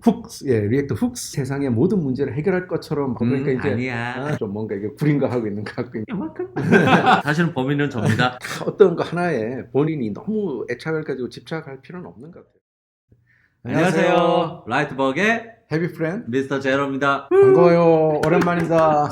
훅스, 예, 리액트 훅스 세상의 모든 문제를 해결할 것처럼 그러니까 이제 아니야. 좀 뭔가 이게 구린 거 하고 있는 것 같고 이만큼. 사실은 범인은 접니다. 어떤 거 하나에 본인이 너무 애착을 가지고 집착할 필요는 없는 것 같아요. 안녕하세요. 라이트버그의 해피 프렌드 미스터 제로입니다. 반가워요. 오랜만입니다.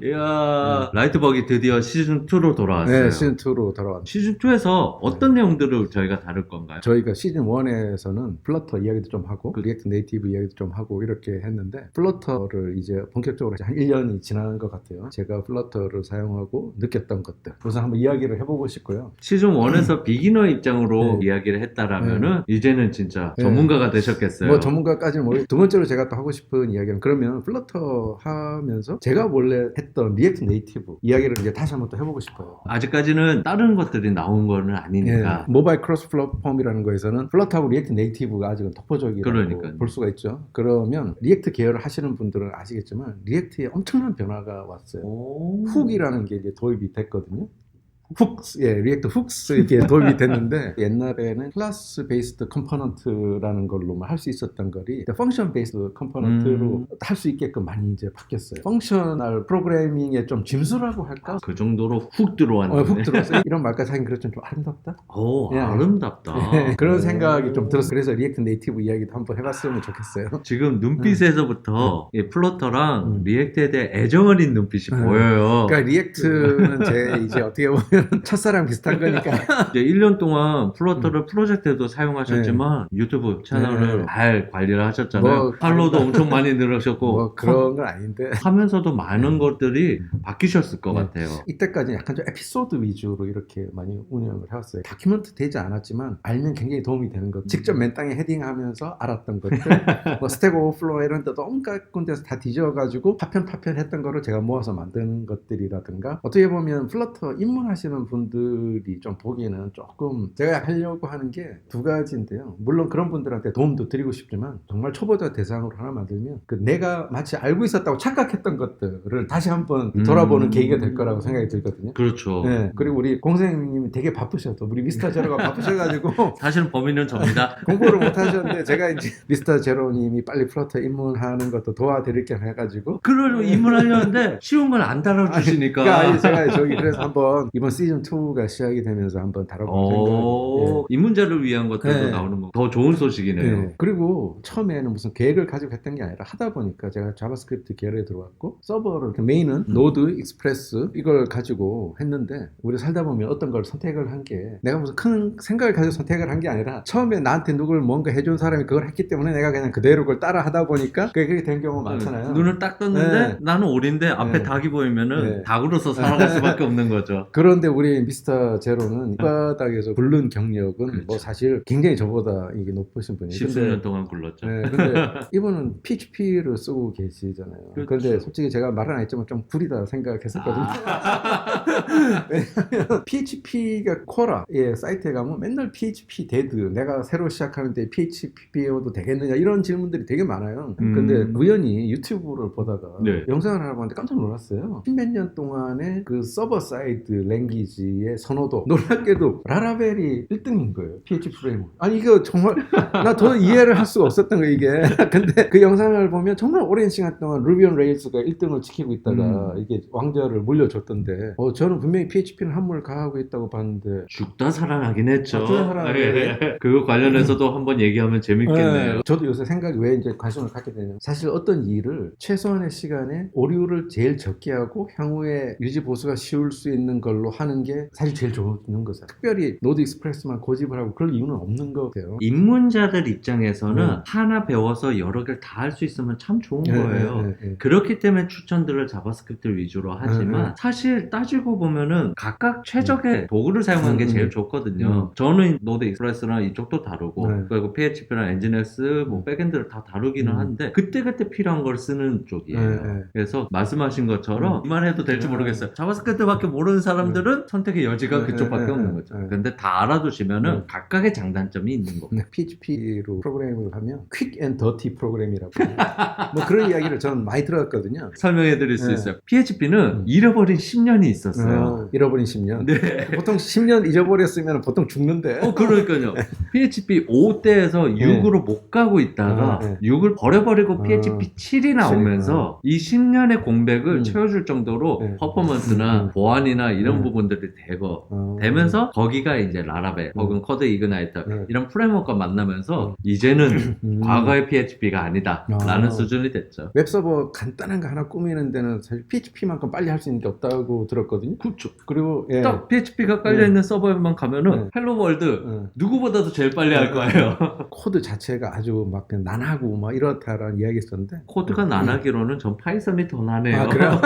이야, 라이트버그 드디어 시즌2로 돌아왔어요. 네, 시즌2로 돌아왔습니다. 시즌2에서 어떤 내용들을 저희가 다룰 건가요? 저희가 시즌1에서는 플러터 이야기도 좀 하고 리액트 네이티브 이야기도 좀 하고 이렇게 했는데 플러터를 이제 본격적으로 한 1년이 지난 것 같아요. 제가 플러터를 사용하고 느꼈던 것들 우선 한번 이야기를 해보고 싶고요. 시즌1에서 비기너 입장으로 네. 이야기를 했다라면은 이제는 진짜 네. 전문가가 되셨겠어요. 뭐 전문가까지는 모르겠고 두 번째로 제가 또 하고 싶은 이야기는 그러면 플러터 하면서 제가 원래 했던 리액트 네이티브 이야기를 이제 다시 한번 또 해보고 싶어요. 아직까지는 다른 것들이 나온 거는 아니니까. 예, 모바일 크로스 플랫폼이라는 거에서는 플러터하고 리액트 네이티브가 아직은 독보적이라고 그러니까요. 볼 수가 있죠. 그러면 리액트 계열을 하시는 분들은 아시겠지만 리액트에 엄청난 변화가 왔어요. 훅이라는 게 이제 도입이 됐거든요. 훅스, 예, 리액트 훅스 이렇게 도입이 됐는데 옛날에는 클래스 베이스드 컴포넌트라는 걸로만 할 수 있었던 거리 펑션 베이스드 컴포넌트로 할 수 있게끔 많이 이제 바뀌었어요. 펑셔널 프로그래밍의 좀 짐수라고 할까? 그 정도로 훅 들어왔네. 훅 들어왔어요. 이런 말까지 하긴 그렇죠. 좀 아름답다? 오, 예. 아름답다. 그런 생각이 좀 들었어요. 그래서 리액트 네이티브 이야기도 한번 해봤으면 좋겠어요. 지금 눈빛에서부터 이 플러터랑 리액트에 대해 애정 어린 눈빛이 보여요. 그러니까 리액트는 제 이제 어떻게 보면 첫사랑 비슷한 거니까. 이제 1년 동안 플러터를 프로젝트에도 사용하셨지만 유튜브 채널을 네. 잘 관리를 하셨잖아요. 뭐, 팔로우도 엄청 많이 늘으셨고 뭐 그런 건 아닌데. 하면서도 많은 것들이 바뀌셨을 것 네. 같아요. 이때까지 약간 좀 에피소드 위주로 이렇게 많이 운영을 해왔어요. 다큐멘트 되지 않았지만 알면 굉장히 도움이 되는 것. 직접 맨 땅에 헤딩하면서 알았던 것들. 뭐 스택 오버플로우 이런 데도 온갖 군데서 다 뒤져가지고 파편 했던 거를 제가 모아서 만든 것들이라든가 어떻게 보면 플러터 입문하시는 분들이 좀 보기에는 조금 제가 하려고 하는 게 두 가지인데요. 물론 그런 분들한테 도움도 드리고 싶지만 정말 초보자 대상으로 하나 만들면 그 내가 마치 알고 있었다고 착각했던 것들을 다시 한번 돌아보는 계기가 될 거라고 생각이 들거든요. 그렇죠. 네, 그리고 우리 공생님이 되게 바쁘셔서 우리 미스터 제로가 바쁘셔가지고 사실은 범인은 접니다. 공부를 못 하셨는데 제가 이제 미스터 제로님이 빨리 플러터 입문하는 것도 도와드릴 겸 해가지고 그걸 입문하려는데 쉬운 걸 안 달아주시니까. 그러니까 제가 저기 그래서 한번 이번 시즌 2가 시작이 되면서 한번 다뤄볼 생각이에요. 이 문제를 위한 것들도 네. 나오는 거. 더 좋은 소식이네요. 네. 그리고 처음에는 무슨 계획을 가지고 했던 게 아니라 하다 보니까 제가 자바스크립트 계열에 들어왔고 서버를 메인은 노드, 익스프레스 이걸 가지고 했는데 우리 살다 보면 어떤 걸 선택을 한 게 내가 무슨 큰 생각을 가지고 선택을 한 게 아니라 처음에 나한테 누굴 뭔가 해준 사람이 그걸 했기 때문에 내가 그냥 그대로 그걸 따라 하다 보니까 그게 된 경우가 많잖아요. 눈을 딱 떴는데 네. 나는 오리인데 앞에 네. 닭이 보이면은 네. 닭으로서 살아갈 수밖에 없는 거죠. 그런데 우리 미스터 제로는 이 바닥에서 굴른 경력은 그렇죠. 뭐 사실 굉장히 저보다 이게 높으신 분이에요. 십수년 동안 굴렀죠. 네, 근데 이분은 PHP를 쓰고 계시잖아요. 그렇죠. 그런데 솔직히 제가 말은 안 했지만 좀 구리다 생각했었거든요. 왜냐하면 PHP가 코라의 사이트에 가면 맨날 PHP 데드 내가 새로 시작하는데 PHP 배워도 되겠느냐 이런 질문들이 되게 많아요. 근데 우연히 유튜브를 보다가 네. 영상을 하나 봤는데 깜짝 놀랐어요. 10몇 년 동안의 그 서버 사이드 랭귀지의 선호도 놀랍게도 라라벨이 1등인 거예요. PHP 프레임워크. 아니 이거 정말 나 더 이해를 할 수가 없었던 거 이게. 근데 그 영상을 보면 정말 오랜 시간 동안 루비 온 레일스가 1등을 지키고 있다가 이게 왕좌를 물려줬던데 저는 분명히 PHP는 한물 가하고 있다고 봤는데 죽다 사랑하긴 했죠. 죽다 사랑하긴 네. 그거 관련해서도 한번 얘기하면 재밌겠네요. 네. 저도 요새 생각이 왜 이제 관심을 갖게 되냐면 사실 어떤 일을 최소한의 시간에 오류를 제일 적게 하고 향후에 유지 보수가 쉬울 수 있는 걸로 하는 게 사실 제일 좋은 거죠. 특별히 노드 익스프레스만 고집을 하고 그럴 이유는 없는 것 같아요. 입문자들 입장에서는 하나 배워서 여러 개를 다 할 수 있으면 참 좋은 거예요. 그렇기 때문에 추천들을 자바스크립트 위주로 하지만 사실 따지고 보면은 각각 최적의 도구를 사용하는 게 제일 좋거든요. 저는 노드 익스프레스나 이쪽도 다루고 그리고 PHP나 엔진엑스 뭐 백엔드를 다 다루기는 한데 그때그때 필요한 걸 쓰는 쪽이에요. 그래서 말씀하신 것처럼 이 말해도 될지 모르겠어요. 자바스크립트밖에 모르는 사람들은 분들은 선택의 여지가 그쪽밖에 없는 거죠. 근데 다 알아두시면은 각각의 장단점이 있는 거고. PHP로 프로그램을 하면 퀵 앤 더티 프로그램이라고 뭐 그런 이야기를 저는 많이 들었거든요. 설명해 드릴 수 있어요. PHP는 잃어버린 10년이 있었어요. 잃어버린 10년. 네. 보통 10년 잊어버렸으면 보통 죽는데. 그러니까요. PHP 5대에서 6으로 못 가고 있다가 6을 버려버리고 PHP 7이 나오면서 이 10년의 공백을 채워줄 정도로 퍼포먼스나 보안이나 이런 부분들이 되면서 거기가 이제 라라벨 혹은 코드 이그나이터 이런 프레임워크가 만나면서 이제는 과거의 PHP가 아니다 라는 수준이 됐죠. 웹서버 간단한 거 하나 꾸미는 데는 사실 PHP만큼 빨리 할 수 있는 게 없다고 들었거든요. 그렇죠. 그리고 딱 PHP가 깔려있는 서버에만 가면은 헬로 월드 누구보다도 제일 빨리 할 거예요. 코드 자체가 아주 막 난하고 막 이렇다라는 이야기 있었는데 코드가 난하기로는 전 파이썬이 더 난해요. 그래요?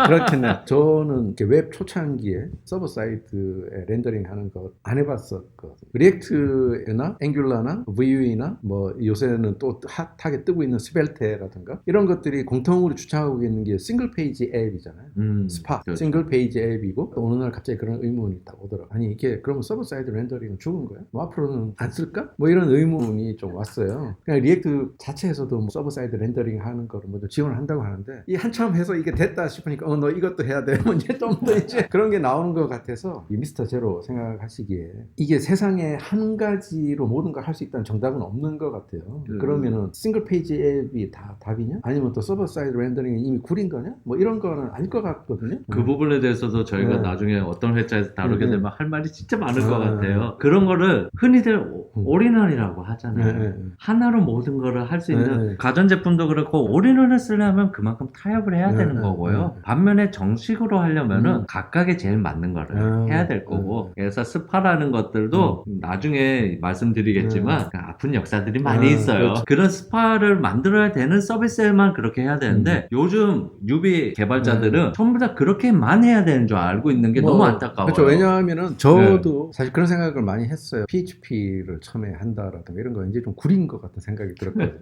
그렇겠네. 저는 웹 초창기에 서버 사이트에 렌더링 하는 거 안 해봤었거든요. 리액트나 앵귤라나 Vue나 뭐 요새는 또 핫하게 뜨고 있는 스벨테라든가 이런 것들이 공통으로 주창하고 있는 게 싱글 페이지 앱이잖아요. 스파 그렇죠. 싱글 페이지 앱이고 또 어느 날 갑자기 그런 의문이 딱 오더라고요. 아니 이게 그러면 서버 사이드 렌더링은 죽은 거야? 뭐 앞으로는 안 쓸까? 뭐 이런 의문이 좀 왔어요. 그냥 리액트 자체에서도 뭐 서버 사이드 렌더링 하는 거를 뭐 지원을 한다고 하는데 이 한참 해서 이게 됐다 싶으니까 너 이것도 해야 돼. 뭐 이제 좀 더 이제 그런 게 나오는 것 같아서 이 미스터 제로 생각하시기에 이게 세상에 한 가지로 모든 걸 할 수 있다는 정답은 없는 것 같아요. 그러면은 싱글 페이지 앱이 다 답이냐? 아니면 또 서버 사이드 렌더링이 이미 구린 거냐? 뭐 이런 거는 아닐 것 같거든요. 그 부분에 대해서도 저희가 나중에 어떤 회차에서 다루게 되면 할 말이 진짜 많을 것 같아요. 그런 거를 흔히들 올인원이라고 하잖아요. 하나로 모든 거를 할 수 있는 가전제품도 그렇고 올인원을 쓰려면 그만큼 타협을 해야 되는 거고요. 반면에 정식으로 하려면은 각각에 제일 맞는 거를 해야 될 거고 그래서 스파라는 것들도 나중에 말씀드리겠지만 아픈 역사들이 많이 있어요. 그렇죠. 그런 스파를 만들어야 되는 서비스에만 그렇게 해야 되는데 요즘 뉴비 개발자들은 전부 다 그렇게만 해야 되는 줄 알고 있는 게 너무 안타까워요. 그렇죠. 왜냐하면은 저도 사실 그런 생각을 많이 했어요. PHP를 처음에 한다라든가 이런 거 이제 좀 구린 것 같은 생각이 들었거든요.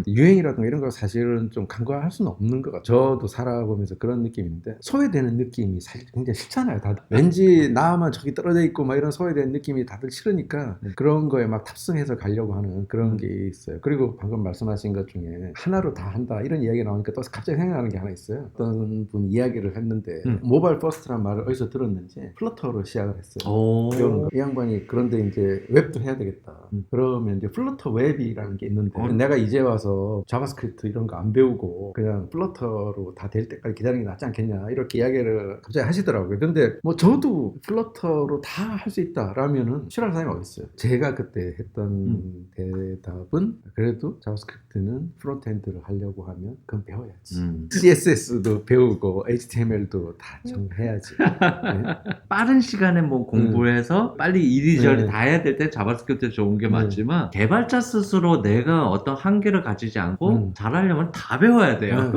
유행이라든가 이런 거 사실은 좀 간과할 수는 없는 것 같아요. 저도 살아보면서 그런 느낌인데 소외되는 느낌이 사실 굉장히 싫잖아요. 다들 왠지 나만 저기 떨어져 있고 막 이런 소외되는 느낌이 다들 싫으니까 그런 거에 막 탑승해서 가려고 하는 그런 게 있어요. 그리고 방금 말씀하신 것 중에 하나로 다 한다 이런 이야기가 나오니까 또 갑자기 생각나는 게 하나 있어요. 어떤 분 이야기를 했는데 모바일 퍼스트란 말을 어디서 들었는지 플러터로 시작을 했어요. 이 양반이 그런데 이제 웹도 해야 되겠다. 그러면 이제 플러터 웹이라는 게 있는데 내가 이제 와서 자바스크립트 이런 거 안 배우고 그냥 플러터로 다 될 때까지 기다리는 게 낫지 않겠냐 이렇게 이야기를 갑자기 하시더라고요. 근데 뭐 저도 플러터로 다 할 수 있다라면은 싫어하는 사람이 어디 있어요. 제가 그때 했던 대답은 그래도 자바스크립트는 프론트엔드를 하려고 하면 그건 배워야지. CSS도 배우고 HTML도 다 정해야지. 네. 빠른 시간에 뭐 공부해서 빨리 이리저리 다 해야 될 때 자바스크립트 좋은 게 맞지만 개발자 스스로 내가 어떤 한계를 가지지 않고 잘하려면 다 배워야 돼요.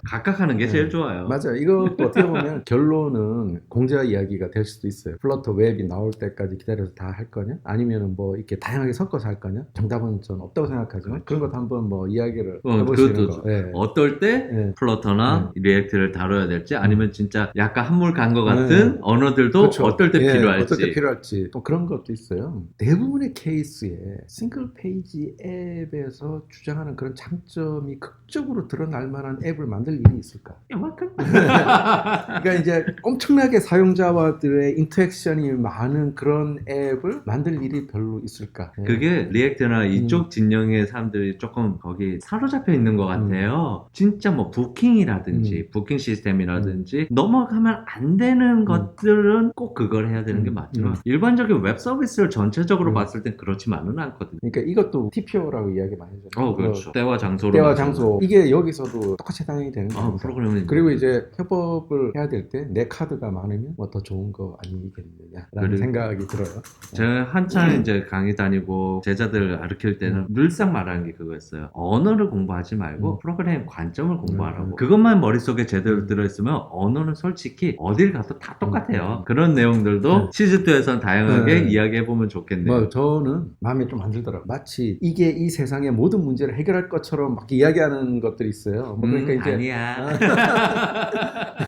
각각 하는 게 제일 좋아요. 맞아요. 이것도 어떻게 보면 결론은 공자 이야기가 될 수도 있어요. 플러터 웹이 나올 때까지 기다려서 다 할 거냐? 아니면 뭐 이렇게 다양하게 섞어서 할 거냐? 정답은 전 없다고 생각하지만 그런 것도 한번 뭐 이야기를 해보시는 거. 어떨 때 플러터나 리액트를 다뤄야 될지 아니면 진짜 약간 한물 간 것 같은 언어들도 그렇죠. 어떨 때 필요할지. 어떨 때 필요할지 또 그런 것도 있어요. 대부분의 케이스에 싱글 페이지 앱에서 주장하는 그런 장점이 극적으로 드러날 만한 앱을 만들 일이 있을까? 이만큼? 그러니까 이제 엄청나게 사용자와들의 인터랙션이 많은 그런 앱을 만들 일이 별로 있을까? 그게 리액트나 이쪽 진영의 사람들이 조금 거기 사로잡혀 있는 것 같아요. 진짜 뭐 부킹이라든지 부킹 시스템이라든지 넘어가면 안 되는 것들은 꼭 그걸 해야 되는 게 맞지만 일반적인 웹 서비스를 전체적으로 봤을 땐 그렇지만은 않거든요. 그러니까 이것도 TPO라고 이야기 많이 하잖아요. 그렇죠. 때와 장소로. 때와 장소. 이게 여기서도 똑같이 해당이 되는 거예요. 프로그램은 그리고 이제 협업을 해야 될 때 내 카드가 많으면 뭐 더 좋은 거 아니겠느냐라는 생각이 들어요. 제가 한참 이제 강의 다니고 제자들 가르칠 때는 늘상 말하는 게 그거였어요. 언어를 공부하지 말고 프로그램 관점을 공부하라고. 그것만 머릿속에 제대로 들어있으면 언어는 솔직히 어딜 가도 다 똑같아요. 그런 내용들도 시즌2에선 다양하게 이야기해보면 좋겠네요. 뭐 저는 마음에 좀 안 들더라고요. 마치 이게 이 세상의 모든 문제를 해결할 것처럼 막 이야기하는 것들이 있어요. 뭐 그러니까 이제 아니야.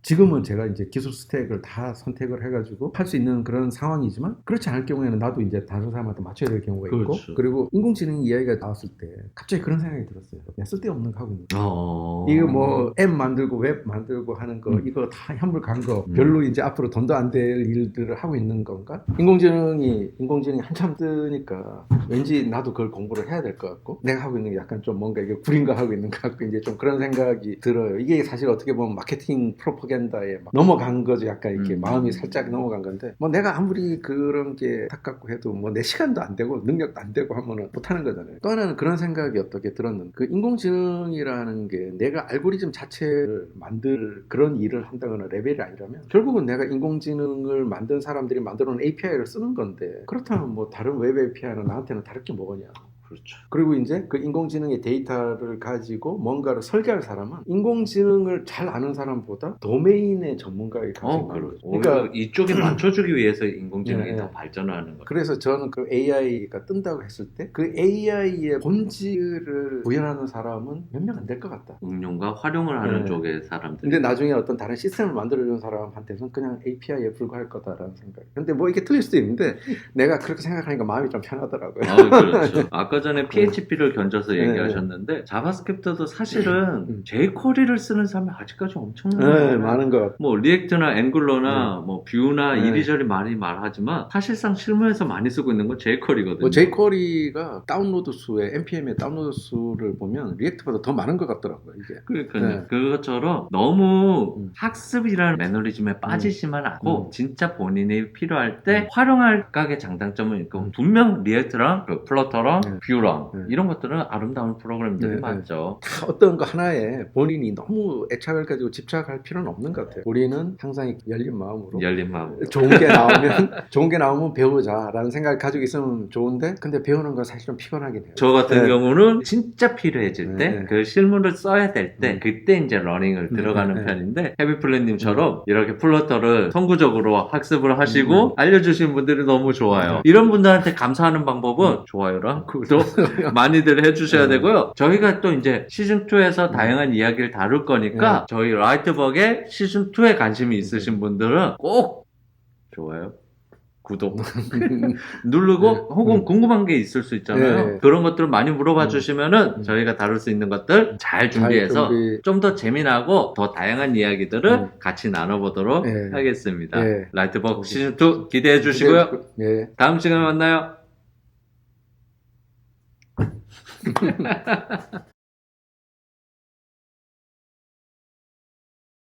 지금은 제가 이제 기술 스택을 다 선택을 해가지고 할 수 있는 그런 상황이지만 그렇지 않을 경우에는 나도 이제 다른 사람한테 맞춰야 될 경우가 있고 그렇죠. 그리고 인공지능 이야기가 나왔을 때 갑자기 그런 생각이 들었어요. 그냥 쓸데없는 거 하고 있는 거. 어... 이거 뭐 앱 만들고 웹 만들고 하는 거 이거 다 현물 간 거 별로 이제 앞으로 돈도 안 될 일들을 하고 있는 건가? 인공지능이 한참 뜨니까 왠지 나도 그걸 공부를 해야 될 것 같고 내가 하고 있는 게 약간 좀 뭔가 이게 구린 거 하고 있는 것 같고 이제 좀 그런 생각이 들어요. 이게 사실 어떻게 보면 마케팅 프로파간다에 막 넘어간 거죠. 약간 이렇게 마음이 살짝 넘어간 건데 뭐 내가 아무리 그런 게 탁갖고 해도 뭐 내 시간도 안 되고 능력도 안 되고 하면은 못하는 거잖아요. 또 하나는 그런 생각이 어떻게 들었는데 그 인공지능이라는 게 내가 알고리즘 자체를 만들 그런 일을 한다거나 레벨이 아니라면 결국은 내가 인공지능을 만든 사람들이 만들어 놓은 API를 쓰는 건데 그렇다면 뭐 다른 웹 API는 나한테는 다를 게 뭐냐. 그렇죠. 그리고 이제 그 인공지능의 데이터를 가지고 뭔가를 설계할 사람은 인공지능을 잘 아는 사람보다 도메인의 전문가의 가치가 많은 거죠. 그러니까 이쪽에 맞춰주기 위해서 인공지능이 네, 더 발전하는 거죠. 그래서 저는 그 AI가 뜬다고 했을 때 그 AI의 본질을 구현하는 사람은 몇 명 안 될 것 같다. 응용과 활용을 하는 네. 쪽의 사람들. 근데 나중에 어떤 다른 시스템을 만들어주는 사람한테는 그냥 API에 불과할 거다라는 생각. 근데 뭐 이게 틀릴 수도 있는데 내가 그렇게 생각하니까 마음이 좀 편하더라고요. 그렇죠. 아까 전에 PHP를 견져서 얘기하셨는데 자바스크립트도 사실은 jQuery를 쓰는 사람이 아직까지 엄청 많은 것 같아요. 뭐 리액트나 앵글러나 뭐 뷰나 이리저리 많이 말하지만 사실상 실무에서 많이 쓰고 있는 건 jQuery거든요. 뭐 jQuery가 다운로드 수에 npm의 다운로드 수를 보면 리액트보다 더 많은 것 같더라고요. 이게. 그러니까요. 그것처럼 너무 학습이라는 매너리즘에 빠지지만 않고 진짜 본인이 필요할 때 활용할 각의 장단점은 있고 분명 리액트랑 그 플러터랑 뷰랑 이런 것들은 아름다운 프로그램들이 많죠. 다 어떤 거 하나에 본인이 너무 애착을 가지고 집착할 필요는 없는 것 같아요. 우리는 항상 열린 마음으로 좋은 게 나오면 배우자라는 생각을 가지고 있으면 좋은데 근데 배우는 건 사실 좀 피곤하긴 해요. 저 같은 경우는 진짜 필요해질 때 그 실무를 써야 될 때 그때 이제 러닝을 들어가는 편인데 헤비플랜님처럼 이렇게 플러터를 선구적으로 학습을 하시고 알려주신 분들이 너무 좋아요. 이런 분들한테 감사하는 방법은 좋아요랑 구독 많이들 해주셔야 되고요. 저희가 또 이제 시즌2에서 다양한 이야기를 다룰 거니까 저희 라이트버그의 시즌2에 관심이 있으신 분들은 꼭 좋아요, 구독 누르고 혹은 궁금한 게 있을 수 있잖아요. 그런 것들을 많이 물어봐 주시면은 저희가 다룰 수 있는 것들 잘 준비해서 좀 더 재미나고 더 다양한 이야기들을 같이 나눠보도록 하겠습니다. 라이트버그 시즌2 기대해 주시고요. 다음 시간에 만나요.